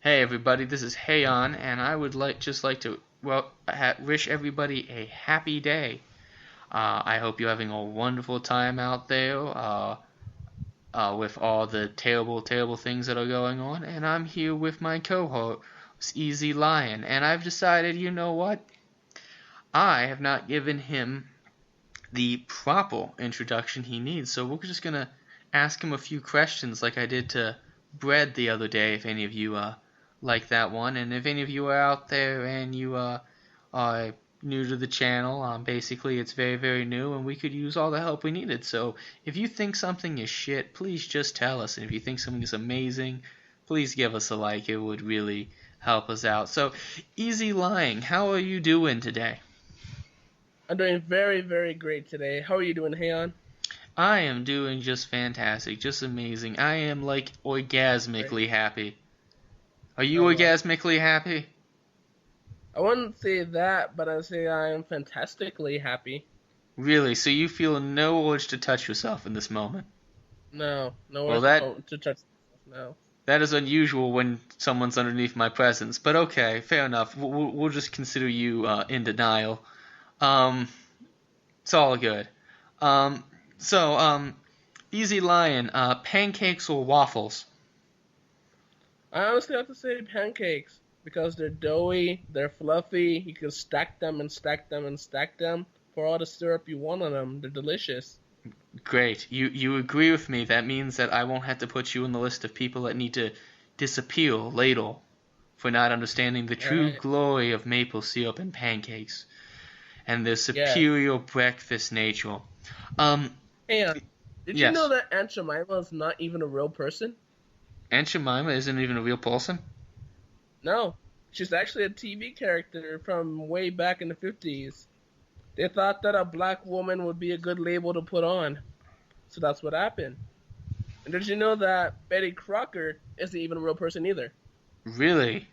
Hey everybody, this is Heyon, and I would like to wish everybody a happy day. I hope you're having a wonderful time out there with all the terrible things that are going on. And I'm here with my co-host, Easy Lion, and I've decided, you know what? I have not given him the proper introduction he needs, so we're just gonna ask him a few questions like I did to Bread the other day, if any of you like that one. And if any of you are out there and you are new to the channel, basically it's very new and we could use all the help we needed. So if you think something is shit, please just tell us. And if you think something is amazing, please give us a like. It would really help us out. So Easy Lying, how are you doing today? I'm doing very great today. How are you doing, Heyon? I am doing just fantastic, just amazing. I am like orgasmically happy. Are you orgasmically happy? I wouldn't say that, but I'd say I am fantastically happy. Really? So you feel no urge to touch yourself in this moment? No urge to touch myself, no. That is unusual when someone's underneath my presence, but okay, fair enough. We'll just consider you in denial. It's all good. Easy Lion, pancakes or waffles? I honestly have to say pancakes, because they're doughy, they're fluffy, you can stack them and stack them and stack them, pour all the syrup you want on them, they're delicious. Great. You agree with me. That means that I won't have to put you on the list of people that need to disappear later for not understanding the true glory of maple syrup and pancakes and their superior breakfast nature. Hey, did you know that Aunt Jemima is not even a real person? Aunt Jemima isn't even a real person? No. She's actually a TV character from way back in the 50s. They thought that a black woman would be a good label to put on. So that's what happened. And did you know that Betty Crocker isn't even a real person either? Really?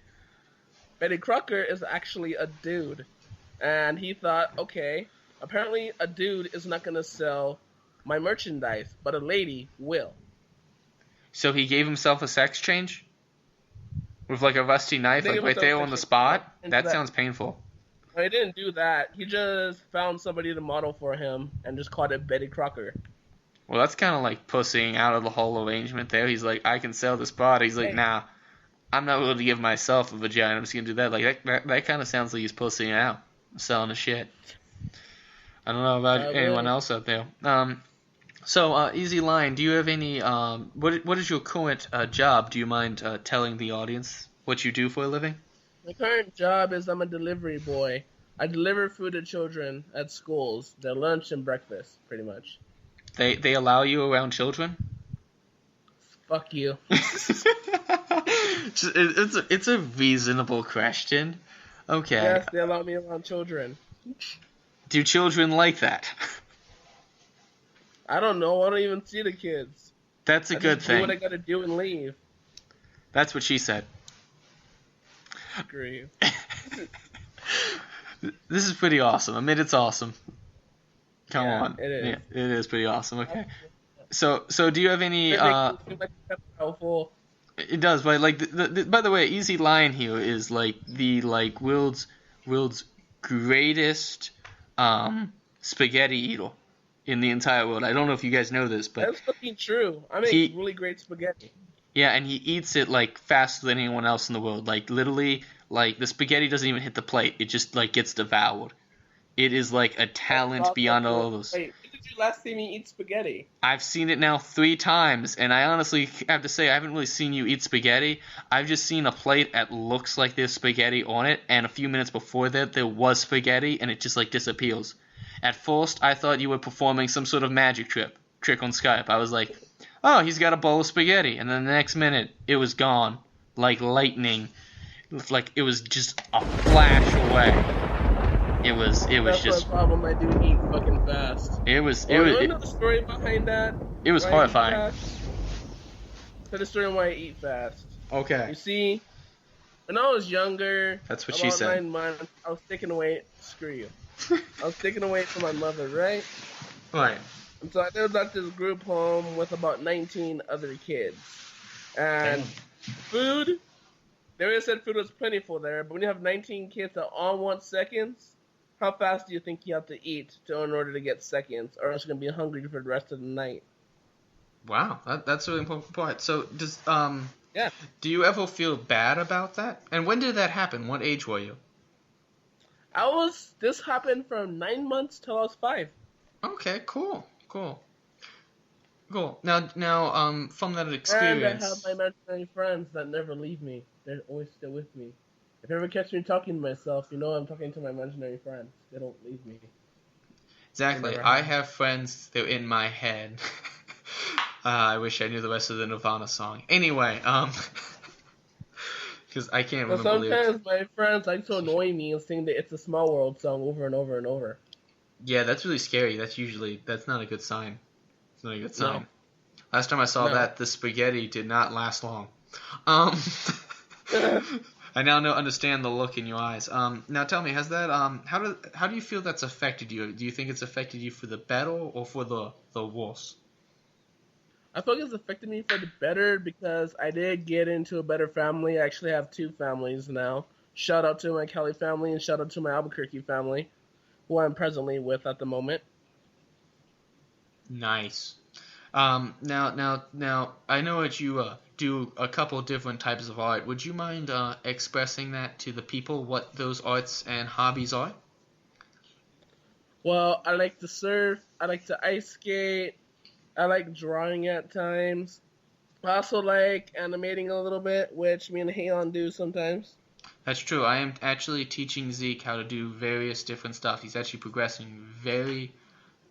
Betty Crocker is actually a dude. And he thought, okay, apparently a dude is not going to sell my merchandise, but a lady will. So he gave himself a sex change? With like a rusty knife, like right there on the spot? That sounds painful. No, he didn't do that. He just found somebody to model for him and just called it Betty Crocker. Well, that's kind of like pussying out of the whole arrangement there. He's like, I can sell this body. He's like, nah, I'm not willing to give myself a vagina. I'm just going to do that. Like, that kind of sounds like he's pussying out. Selling the shit. I don't know about anyone else out there. Easy Lion, do you have any, what is your current job? Do you mind telling the audience what you do for a living? My current job is I'm a delivery boy. I deliver food to children at schools, their lunch and breakfast, pretty much. They allow you around children? Fuck you. It's a reasonable question. Okay. Yes, they allow me around children. Do children like that? I don't know. I don't even see the kids. That's a good thing. Do what I gotta do and leave. That's what she said. Screw you. This is pretty awesome. I mean, it's awesome. Come on. It is. Yeah, it is pretty awesome. Okay. So do you have any? Helpful. It does, but like, by the way, Easy Lion here is like the world's greatest spaghetti eater in the entire world. I don't know if you guys know this, but that's fucking true. I make really great spaghetti. Yeah, and he eats it like faster than anyone else in the world. Like literally, like the spaghetti doesn't even hit the plate; it just like gets devoured. It is like a talent beyond all of those. Wait, when did you last see me eat spaghetti? I've seen it now 3 times, and I honestly have to say I haven't really seen you eat spaghetti. I've just seen a plate that looks like there's spaghetti on it, and a few minutes before that there was spaghetti, and it just like disappears. At first, I thought you were performing some sort of magic trick on Skype. I was like, oh, he's got a bowl of spaghetti, and then the next minute it was gone, like lightning. Like it was just a flash away. It was That's just. That's the problem. I do eat fucking fast. You know the story behind that? It was horrifying. Tell the story on why I eat fast. Okay. You see, when I was younger, that's what she said. 9 months, I was taken away. Screw you. I was taken away from my mother, right? Right. And so I lived at this group home with about 19 other kids. And food, They always said food was plentiful there, but when you have 19 kids that all want seconds, how fast do you think you have to eat in order to get seconds, or else you're gonna be hungry for the rest of the night? Wow, that's a really important part. So Yeah, do you ever feel bad about that? And when did that happen? What age were you? This happened from 9 months till I was 5. Okay, cool. From that And I have experience, my imaginary friends that never leave me. They're always still with me. If you ever catch me talking to myself, you know I'm talking to my imaginary friends. They don't leave me. They exactly, never I have. have friends, they're in my head. I wish I knew the rest of the Nirvana song. Anyway, because I can't But remember lyrics. sometimes my friends like to annoy me and sing the "It's a Small World" song over and over and over. Yeah, that's really scary. That's not a good sign. It's not a good No, sign. Last time I saw no. that, the spaghetti did not last long. Um, I now understand the look in your eyes. Now tell me, has that how do you feel that's affected you? Do you think it's affected you for the better or for the worse? I feel like it's affected me for the better because I did get into a better family. I actually have 2 families now. Shout out to my Cali family and shout out to my Albuquerque family, who I'm presently with at the moment. Nice. Now, I know that you do a couple different types of art. Would you mind expressing that to the people, what those arts and hobbies are? Well, I like to surf. I like to ice skate. I like drawing at times. I also like animating a little bit, which me and Hayon do sometimes. That's true. I am actually teaching Zeke how to do various different stuff. He's actually progressing very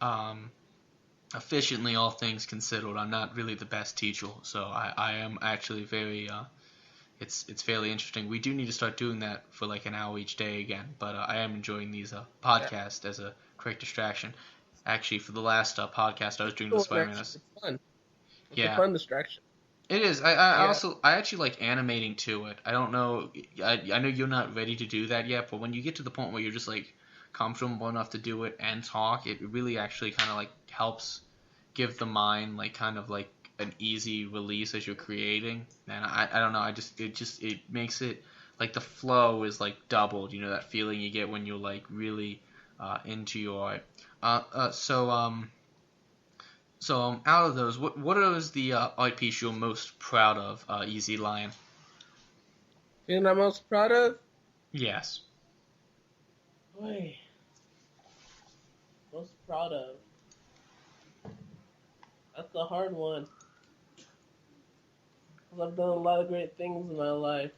um, efficiently, all things considered. I'm not really the best teacher, so I am actually very it's fairly interesting. We do need to start doing that for like an hour each day again, but I am enjoying these Yeah. podcasts as a quick distraction. Actually, for the last podcast I was doing the Cool, Spider-Man. actually, it's fun. It's a Yeah, fun distraction. it is. I Yeah. also I actually like animating to it. I don't know. I know you're not ready to do that yet, but when you get to the point where you're just like comfortable enough to do it and talk, it really actually kind of like helps give the mind like kind of like an easy release as you're creating. And I don't know. It makes it like the flow is like doubled. You know that feeling you get when you're like really into your art. Uh, uh, so um. Out of those, what is the art piece you're most proud of, Easy Lion? Thing I'm most proud of? Yes. Boy, most proud of. That's a hard one. Because I've done a lot of great things in my life.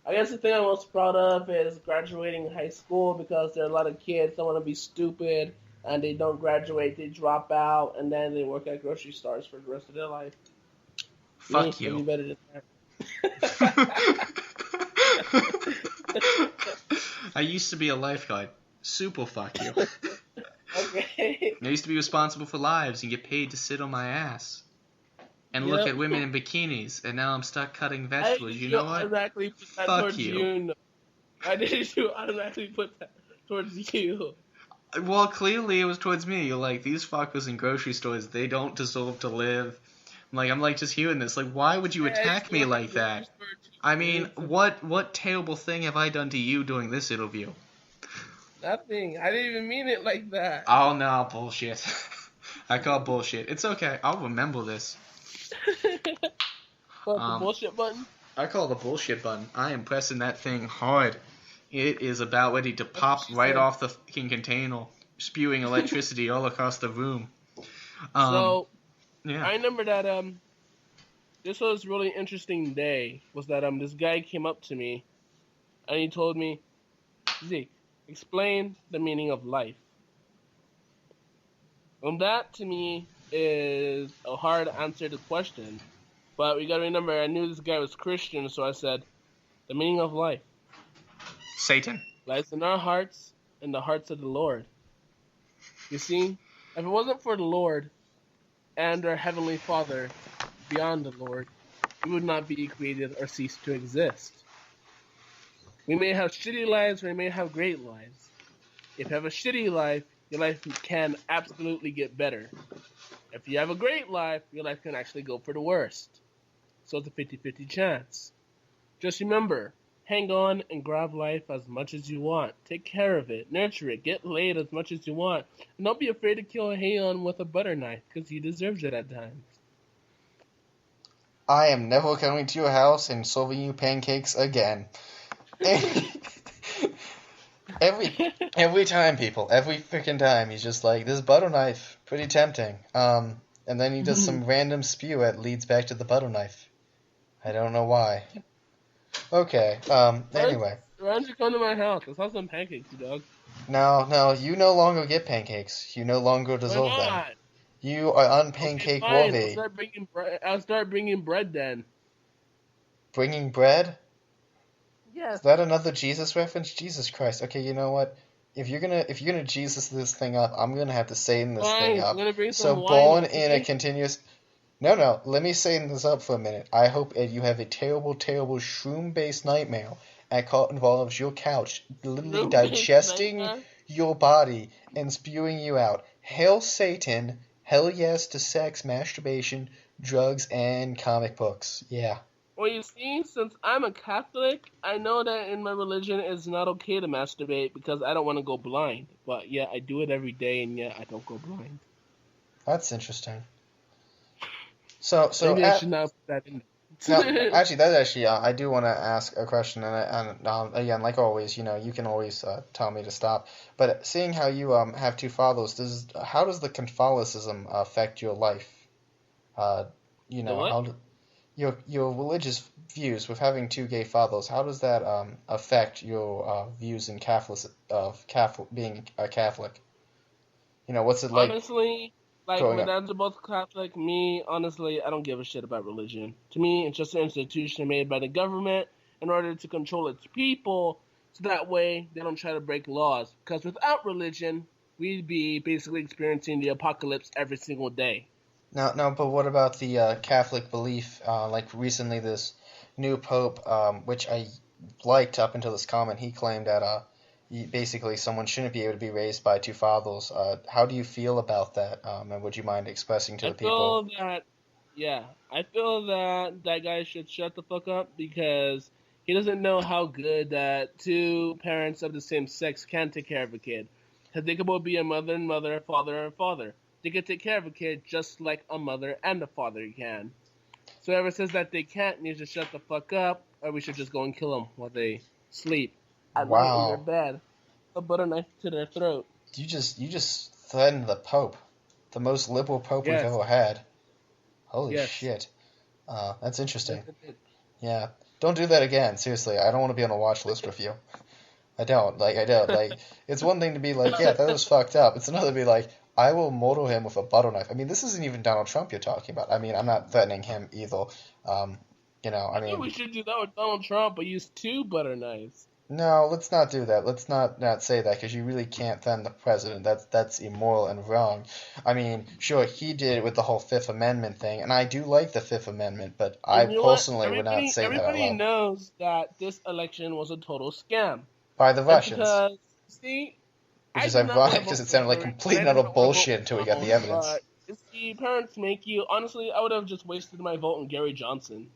I guess the thing I'm most proud of is graduating high school because there are a lot of kids that want to be stupid and they don't graduate, they drop out, and then they work at grocery stores for the rest of their life. Me, Fuck I do you. better than that. I used to be a lifeguard. Super fuck you. Okay. I used to be responsible for lives and get paid to sit on my ass and look Yep. at women in bikinis, and now I'm stuck cutting I vegetables. You did know what? automatically put that Fuck towards you. you. No. I did you automatically put that towards you. Well, clearly it was towards me. You're like, these fuckers in grocery stores, they don't deserve to live. I'm like just hearing this. Like, why would you I used attack to me work at like the grocery that? store I too, mean, dude. So what terrible thing have I done to you during this interview? nothing. I didn't even mean it like that. Oh no, bullshit. I call bullshit. It's okay. I'll remember this. What, the Um, bullshit button? I call the bullshit button. I am pressing that thing hard. It is about ready to That's what pop she right said. off the fucking container, spewing electricity all across the room. Um, So yeah. I remember that this was a really interesting day. Was that this guy came up to me and he told me, Zeke, explain the meaning of life. And that to me is a hard answer to question. But we gotta remember, I knew this guy was Christian, so I said, the meaning of life Satan. lies in our hearts and the hearts of the Lord. You see, if it wasn't for the Lord and our Heavenly Father beyond the Lord, we would not be created or cease to exist. We may have shitty lives, or we may have great lives. If you have a shitty life, your life can absolutely get better. If you have a great life, your life can actually go for the worst. So it's a 50-50 chance. Just remember, hang on and grab life as much as you want. Take care of it, nurture it, get laid as much as you want. And don't be afraid to kill a Heian with a butter knife, because he deserves it at times. I am never coming to your house and serving you pancakes again. Every time, people, every freaking time, he's just like, this butter knife, pretty tempting. And then he does some random spew that leads back to the butter knife. I don't know why. Okay, anyway. Why don't you come to my house? Let's have some pancakes, you dog. No, you no longer get pancakes. You no longer deserve Why them. not? You are unpancake worthy. I'll start bringing bread then. Bringing bread? Yes. Is that another Jesus reference? Jesus Christ. Okay, you know what? If you're gonna Jesus this thing up, I'm gonna have to Satan this thing up. I'm gonna bring So some born wine, in a continuous. No. Let me Satan this up for a minute. I hope that you have a terrible, terrible shroom-based nightmare that involves your couch literally digesting your body and spewing you out. Hail Satan! Hell yes to sex, masturbation, drugs, and comic books. Yeah. Well, you see, since I'm a Catholic, I know that in my religion it's not okay to masturbate because I don't want to go blind. But yeah, I do it every day, and yeah, I don't go blind. That's interesting. So maybe I should not put that in. I do want to ask a question, and again, like always, you can always tell me to stop. But seeing how you have two fathers, how does the Catholicism affect your life? How your religious views with having two gay fathers, how does that affect your views in being a Catholic? What's it like? Honestly, my dad's are both Catholic. Me, honestly, I don't give a shit about religion. To me, it's just an institution made by the government in order to control its people, so that way they don't try to break laws. Because without religion, we'd be basically experiencing the apocalypse every single day. No, but what about the Catholic belief? Like recently, this new Pope, which I liked up until this comment, he claimed that basically someone shouldn't be able to be raised by two fathers. How do you feel about that? And would you mind expressing to the people? I feel that that guy should shut the fuck up because he doesn't know how good that two parents of the same sex can take care of a kid. Because they could both be a mother and mother, a father and father. They can take care of a kid just like a mother and a father can. So whoever says that they can't needs to shut the fuck up, or we should just go and kill them while they sleep. At night in their bed. A butter knife to their throat. You just threatened the Pope, the most liberal Pope we've ever had. Holy shit. That's interesting. Yeah. Don't do that again, seriously. I don't want to be on a watch list with you. I don't. It's one thing to be like, yeah, that was fucked up. It's another to be like, I will mortal him with a butter knife. I mean, this isn't even Donald Trump you're talking about. I mean, I'm not threatening him either. I think we should do that with Donald Trump, but use two butter knives. No, let's not do that. Let's not say that, because you really can't threaten the president. That's immoral and wrong. I mean, sure, he did it with the whole Fifth Amendment thing, and I do like the Fifth Amendment, but I personally would not say that out loud. Everybody knows that this election was a total scam. By the Russians. Which is ironic, because it sounded like complete and utter bullshit until we got the evidence. The parents make you... Honestly, I would have just wasted my vote on Gary Johnson.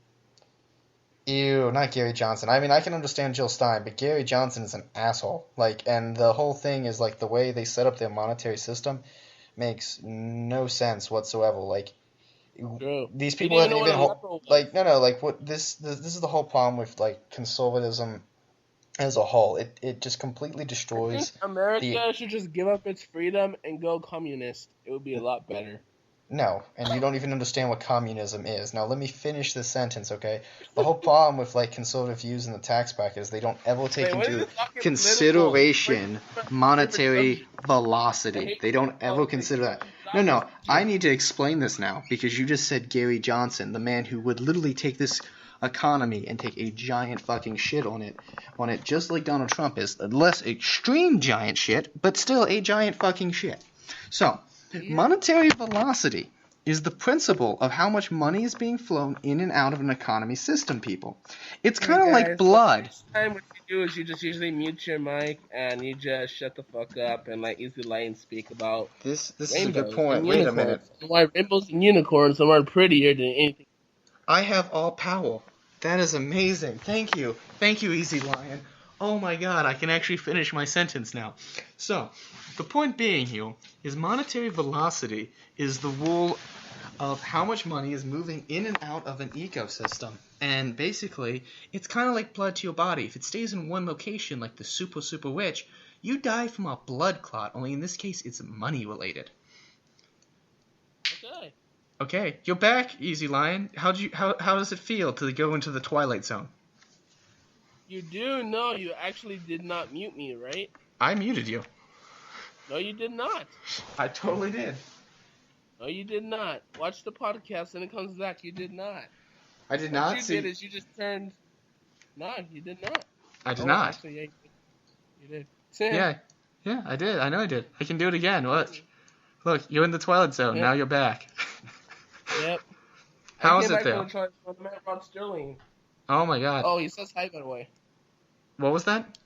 Ew, not Gary Johnson. I mean, I can understand Jill Stein, but Gary Johnson is an asshole. And the whole thing is, the way they set up their monetary system makes no sense whatsoever. True. These people haven't even... this is the whole problem with, conservatism as a whole. It just completely destroys... America should just give up its freedom and go communist. It would be a lot better. No, and you don't even understand what communism is. Now, let me finish this sentence, okay? The whole problem with, conservative views in the tax bracket is they don't ever take into consideration monetary velocity. They don't ever consider that. No, I need to explain this now, because you just said Gary Johnson, the man who would literally take this economy and take a giant fucking shit on it, just like Donald Trump is. A less extreme giant shit, but still a giant fucking shit. So... monetary velocity is the principle of how much money is being flown in and out of an economy system, people. It's kind of like blood. Next time what you do is you just usually mute your mic and you just shut the fuck up and easily lie and speak about this is a good point. Wait a minute. Why rainbows and unicorns are more prettier than anything. I have all power. That is amazing. Thank you. Thank you, Easy Lion. Oh my god, I can actually finish my sentence now. So, the point being here is monetary velocity is the rule of how much money is moving in and out of an ecosystem. And basically, it's kind of like blood to your body. If it stays in one location, like the super, super rich, you die from a blood clot, only in this case, it's money related. Okay. Okay, you're back, Easy Lion. How does it feel to go into the Twilight Zone? You do know you actually did not mute me, right? I muted you. No, you did not. I totally did. No, you did not. Watch the podcast and it comes back. You did not. I did not. What you did is you just turned. No, you did not. I did not. Actually, yeah, you did. Yeah, I did. I know I did. I can do it again. Watch. Look, you're in the Twilight Zone. Yep. Now you're back. Yep. How is it there? I met Rod Sterling. Oh my god. Oh, he says hi, by the way. What was that?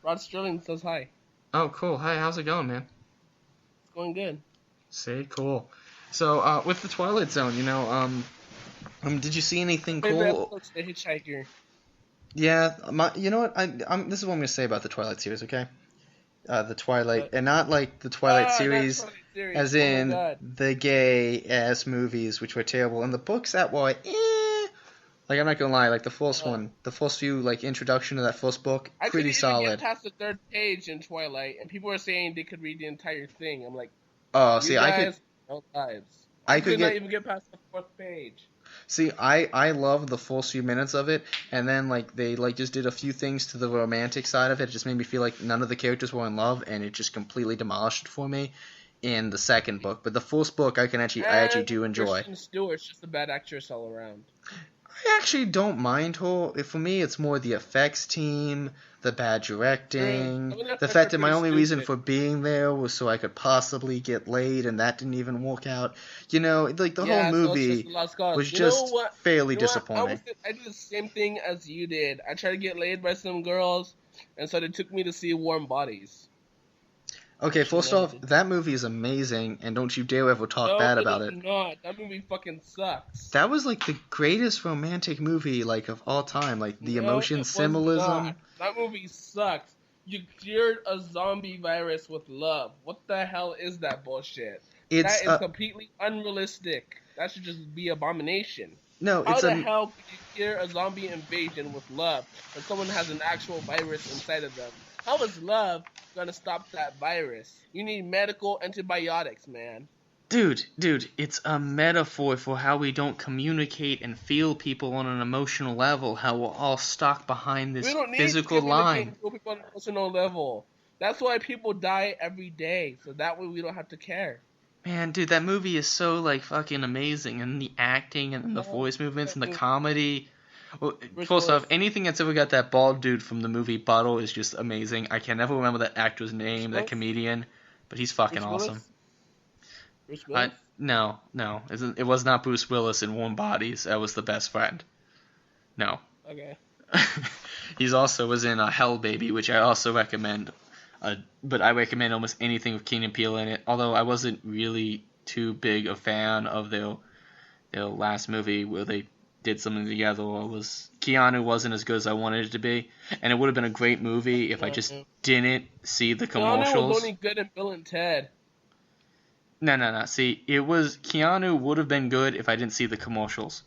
Rod Sterling says hi. Oh, cool. Hi, how's it going, man? It's going good. See, cool. So, with the Twilight Zone, did you see anything cool? The Hitchhiker. Yeah, you know what? This is what I'm gonna say about the Twilight series, okay? The Twilight, and not like the Twilight series, as in the gay ass movies, which were terrible, and the books that were, like I'm not gonna lie, like the first one, the first few like introduction to that first book, pretty solid. I couldn't even get past the third page in Twilight, and people were saying they could read the entire thing. I'm like, oh, see, I could. No lives. I could not even get past the fourth page. See, I love the first few minutes of it, and then like they like just did a few things to the romantic side of it. It just made me feel like none of the characters were in love, and it just completely demolished it for me in the second book. But the first book I actually do enjoy. Kristen Stewart's just a bad actress all around. I actually don't mind her. For me, it's more the effects team, the bad directing, the fact that my only reason for being there was so I could possibly get laid, and that didn't even work out. Like the whole movie was just fairly disappointing. I did the same thing as you did. I tried to get laid by some girls, and so they took me to see Warm Bodies. Okay, first off, that movie is amazing, and don't you dare ever talk bad about it. No, not. That movie fucking sucks. That was like the greatest romantic movie like of all time. Like the emotion, symbolism. Not. That movie sucks. You cured a zombie virus with love. What the hell is that bullshit? That is completely unrealistic. That should just be abomination. No, How the hell could you cure a zombie invasion with love when someone has an actual virus inside of them? How is love gonna stop that virus? You need medical antibiotics, man. Dude, it's a metaphor for how we don't communicate and feel people on an emotional level, how we're all stuck behind this physical line. We don't need to people on an emotional level. That's why people die every day, so that way we don't have to care. Man, dude, that movie is so, like, fucking amazing, and the acting, and the voice movements, and the comedy. Well, first off, anything that's ever got that bald dude from the movie Bottle is just amazing. I can never remember that actor's name, that comedian, but he's fucking awesome. Bruce Willis? No. It was not Bruce Willis in Warm Bodies. That was the best friend. No. Okay. He's also was in Hell Baby, which I also recommend. But I recommend almost anything with Key and Peele in it. Although I wasn't really too big a fan of their last movie where they did something together, or Keanu wasn't as good as I wanted it to be, and it would have been a great movie if I just didn't see the commercials. Keanu was only good in Bill and Ted. No. See, Keanu would have been good if I didn't see the commercials.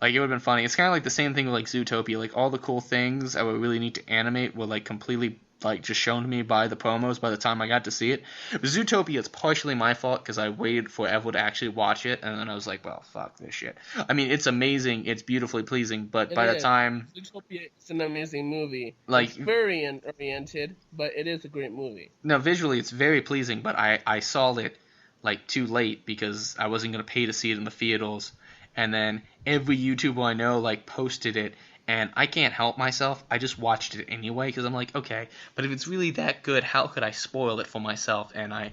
Like, it would have been funny. It's kind of like the same thing with, like, Zootopia. Like, all the cool things I would really need to animate were, like, completely, like, just shown to me by the promos by the time I got to see it. But Zootopia, it's partially my fault because I waited forever to actually watch it, and then I was like, well, fuck this shit. I mean, it's amazing. It's beautifully pleasing, but by the time... Zootopia is an amazing movie. Like, it's very oriented, but it is a great movie. No, visually, it's very pleasing, but I saw it, like, too late because I wasn't going to pay to see it in the theaters. And then every YouTuber I know, like, posted it, and I can't help myself. I just watched it anyway because I'm like, okay, but if it's really that good, how could I spoil it for myself? And I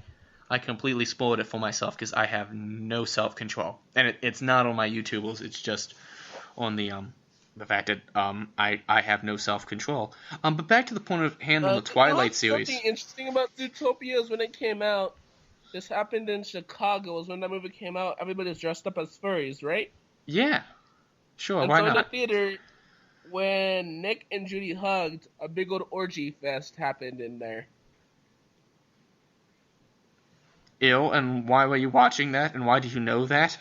completely spoiled it for myself because I have no self-control. And it's not on my YouTubers. It's just on the fact that I have no self-control. But back to the point of handling the Twilight series. Something interesting about Zootopia is when it came out, this happened in Chicago, was when that movie came out, everybody was dressed up as furries, right? Yeah. Sure, And why so in the not? theater, when Nick and Judy hugged, a big old orgy fest happened in there. Ew, and why were you watching that? And why do you know that?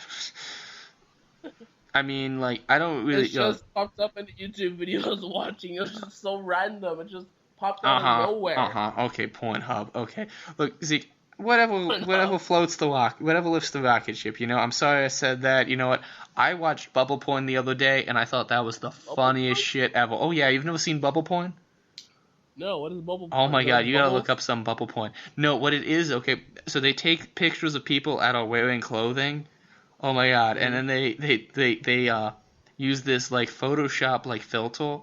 I mean, like, I don't really. It just popped up in the YouTube videos watching. It was just so random. It just popped out of Uh-huh. nowhere. Okay, Pornhub. Okay. Look, Zeke, whatever floats the whatever lifts the rocket ship, you know? I'm sorry I said that. You know what? I watched bubble porn the other day, and I thought that was the Bubble funniest porn? shit ever. Oh, yeah, you've never seen bubble porn? No, what is bubble Oh porn? my Is that god, like you gotta bubbles? look up some bubble porn. No, what it is, okay, so they take pictures of people that are wearing clothing. Oh my god, and Mm. then they use this, like, Photoshop, like, filter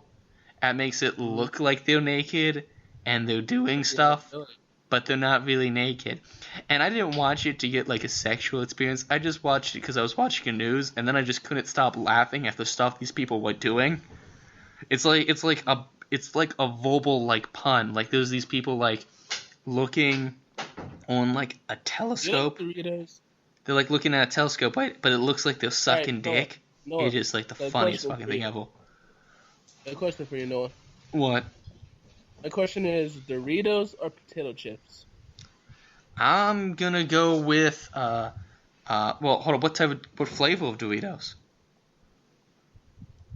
that makes it Mm-hmm. look like they're naked and they're doing Yeah, stuff, really. but they're not really naked. And I didn't watch it to get like a sexual experience. I just watched it because I was watching the news, and then I just couldn't stop laughing at the stuff these people were doing. It's like a verbal like pun. Like there's these people like looking on like a You like telescope. Doritos? They're like looking at a telescope, right? But it looks like they're Alright, sucking Noah. dick. Noah, It is like the a funniest question fucking for thing you. ever. A question for you, Noah. What? My question is Doritos or potato chips? I'm gonna go with well, hold on. What flavor of Doritos?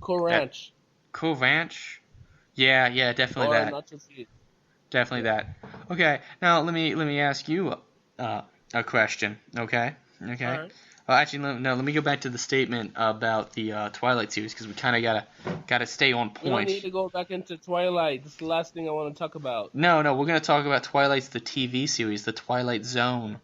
Cool That Ranch Cool Ranch. Yeah, definitely or that. nacho cheese? Definitely Yeah. that. Okay, now let me ask you a question. Okay. Alright. Well, actually, no. Let me go back to the statement about the Twilight series because we kind of gotta stay on We don't point. need to go back into Twilight. This is the last thing I want to talk about. No, we're gonna talk about Twilight's the TV series, the Twilight Zone.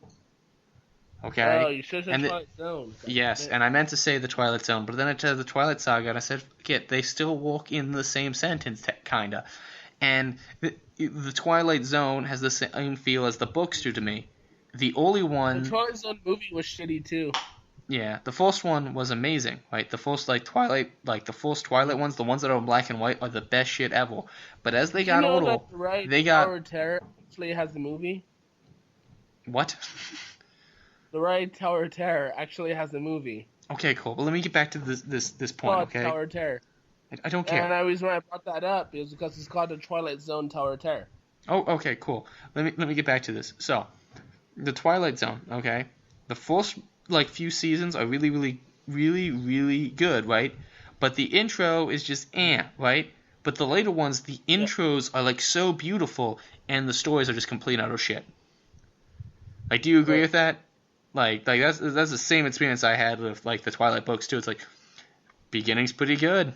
Oh, Okay. you should have said And Twilight Zone. yes, Damn. and I meant to say the Twilight Zone, but then I said the Twilight Saga, and I said, forget, they still walk in the same sentence, kinda. And the Twilight Zone has the same feel as the books do to me. The only The one, Twilight Zone movie was shitty too. yeah, the first one was amazing, right? The first the first Twilight ones, the ones that are in black and white, are the best shit ever. But as they Did you got know older, that the right they Tower got of Terror actually has a movie? what? The right Tower of Terror actually has a movie. Okay, cool. But let me get back to this point, Called okay? Tower of Terror. I don't care. And the reason why I brought that up is because it's called the Twilight Zone Tower of Terror. Oh, okay, cool. Let me get back to this. So, the Twilight Zone, okay? The first few seasons are really, really, really, really good, right? But the intro is just right? But the later ones, the intros are like so beautiful, and the stories are just complete and utter shit. Like, do you agree Right. with that? Like that's the same experience I had with like the Twilight books too. It's like beginning's pretty good,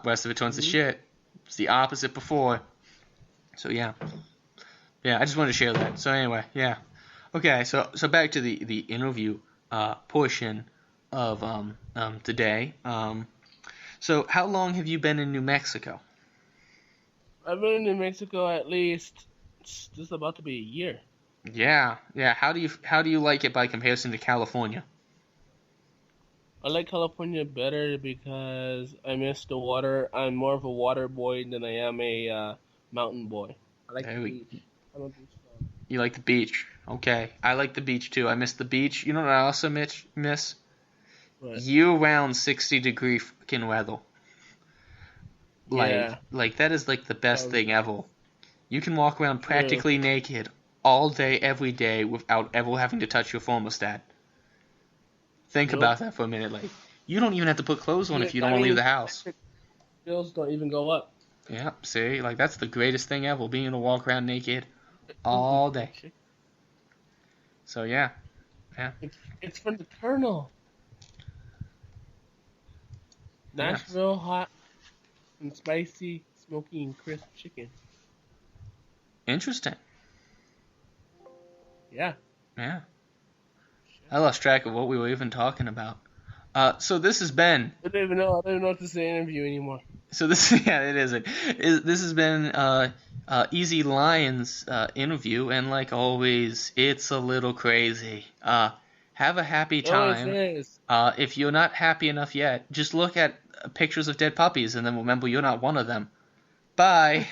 rest of it turns to shit. It's the opposite before. So yeah, I just wanted to share that. So anyway, yeah. Okay, so back to the interview portion of today. So how long have you been in New Mexico? I've been in New Mexico at least, it's just about to be a year. Yeah. How do you like it by comparison to California? I like California better because I miss the water. I'm more of a water boy than I am a mountain boy. I like the beach. I'm a beach fan. You like the beach. Okay. I like the beach too. I miss the beach. You know what I also miss? But, Year-round 60-degree fucking weather. yeah. Like that is like the best thing ever. You can walk around True. practically naked all day, every day, without ever having to touch your thermostat. Think Nope. about that for a minute. Like, you don't even have to put clothes on if you don't want to leave the house. Bills don't even go up. Yeah, see? Like, that's the greatest thing ever, being able to walk around naked all day. So, yeah. It's from the Colonel. Yes. Nashville hot and spicy, smoky and crisp chicken. Interesting. Yeah. Yeah. I lost track of what we were even talking about. So this has been... I don't even know what to say in interview anymore. So this, yeah, it isn't. This has been Easy Lion's interview, and like always, it's a little crazy. Have a happy time. It is. If you're not happy enough yet, just look at pictures of dead puppies, and then remember you're not one of them. Bye.